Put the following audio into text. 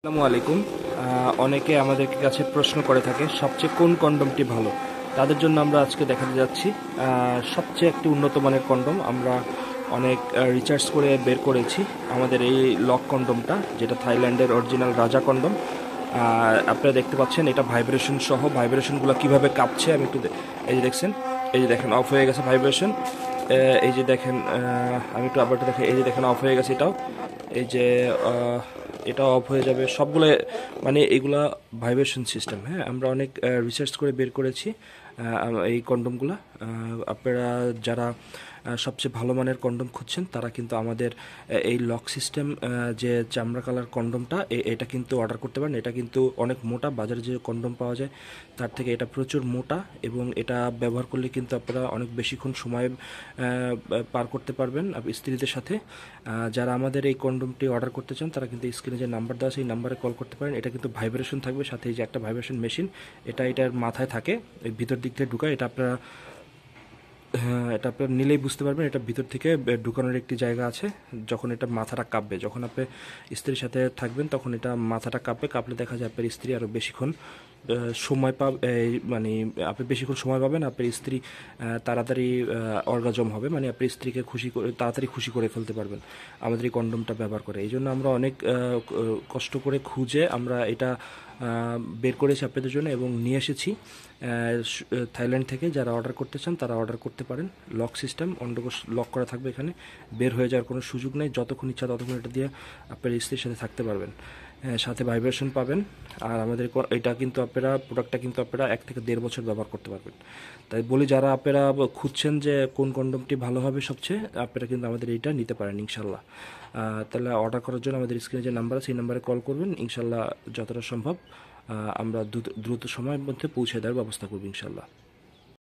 আসসালামু আলাইকুম। অনেকে আমাদের কাছে প্রশ্ন করে থাকে সবচেয়ে কোন কন্ডমটি ভালো। তাদের জন্য আমরা আজকে দেখাতে যাচ্ছি সবচেয়ে একটি উন্নত মানের কন্ডম। আমরা অনেক রিসার্চ করে বের করেছি আমাদের এই লক কন্ডমটা, যেটা থাইল্যান্ডের অরিজিনাল রাজা কন্ডম। আপনারা দেখতে পাচ্ছেন এটা ভাইব্রেশন সহ, ভাইব্রেশনগুলো কিভাবে কাঁপছে আমি একটু এই যে দেখছেন, এই যে দেখেন অফ হয়ে গেছে ভাইব্রেশন। এই যে দেখেন, আমি একটু আবার দেখেন, এই যে দেখেন অফ হয়ে গেছে এটাও। এই যে এটা অফ হয়ে যাবে সবগুলো, মানে এগুলা ভাইব্রেশন সিস্টেম। হ্যাঁ, আমরা অনেক রিসার্চ করে বের করেছি এই কন্ডমগুলো। আপনারা যারা সবচেয়ে ভালো মানের কন্ডম খুঁজছেন তারা কিন্তু আমাদের এই লক সিস্টেম যে চামড়া কালার কন্ডমটা, এটা কিন্তু অর্ডার করতে পারেন। এটা কিন্তু অনেক মোটা, বাজারে যে কন্ডম পাওয়া যায় তার থেকে এটা প্রচুর মোটা, এবং এটা ব্যবহার করলে কিন্তু আপনারা অনেক বেশিক্ষণ সময় পার করতে পারবেন স্ত্রীদের সাথে। যারা আমাদের এই কন্ডমটি অর্ডার করতে চান তারা কিন্তু স্ক্রিনে যে নাম্বার দেওয়া আছে এই নাম্বারে কল করতে পারেন। এটা কিন্তু ভাইব্রেশন থাকবে, সাথে এই যে একটা ভাইব্রেশন মেশিন, এটার মাথায় থাকে, এই ভিতর দিক থেকে ঢুকায়। এটা আপনারা, হ্যাঁ, এটা আপনার নিলেই বুঝতে পারবেন এটা ভিতর থেকে ঢুকানোর একটি জায়গা আছে। যখন এটা মাথাটা কাঁপবে, যখন আপনি স্ত্রীর সাথে থাকবেন তখন এটা মাথাটা কাঁপলে দেখা যায় আপনার স্ত্রী আরও বেশিক্ষণ সময় মানে আপনি বেশিক্ষণ সময় পাবেন। আপনার স্ত্রী তাড়াতাড়ি অর্গাজম হবে, মানে আপনার স্ত্রীকে তাড়াতাড়ি খুশি করে ফেলতে পারবেন আমাদের এই কন্ডমটা ব্যবহার করে। এই জন্য আমরা অনেক কষ্ট করে খুঁজে আমরা এটা বের করেছি আপনাদের জন্য এবং নিয়ে এসেছি থাইল্যান্ড থেকে। যারা অর্ডার করতে চান তারা অর্ডার করতে পারেন। লক সিস্টেম, অন্ডকোষ লক করা থাকবে, এখানে বের হয়ে যাওয়ার কোনো সুযোগ নেই। যতক্ষণ ইচ্ছা ততক্ষণ এটা দিয়ে আপনার স্ত্রীর সাথে থাকতে পারবেন। সাথে ভাইব্রেশন পাবেন। আর আমাদের এটা কিন্তু আপনারা, প্রোডাক্টটা কিন্তু আপনারা 1 থেকে 1.5 বছর ব্যবহার করতে পারবেন। তাই বলি, যারা আপনারা খুঁজছেন যে কোন কন্ডমটি ভালো হবে সবচেয়ে, আপনারা কিন্তু আমাদের এইটা নিতে পারেন ইনশাল্লাহ। তাহলে অর্ডার করার জন্য আমাদের স্ক্রিনে যে নাম্বার আছে সেই নাম্বারে কল করবেন। ইনশাল্লাহ যতটা সম্ভব আমরা দ্রুত সময়ের মধ্যে পৌঁছে দেওয়ার ব্যবস্থা করব ইনশাল্লাহ।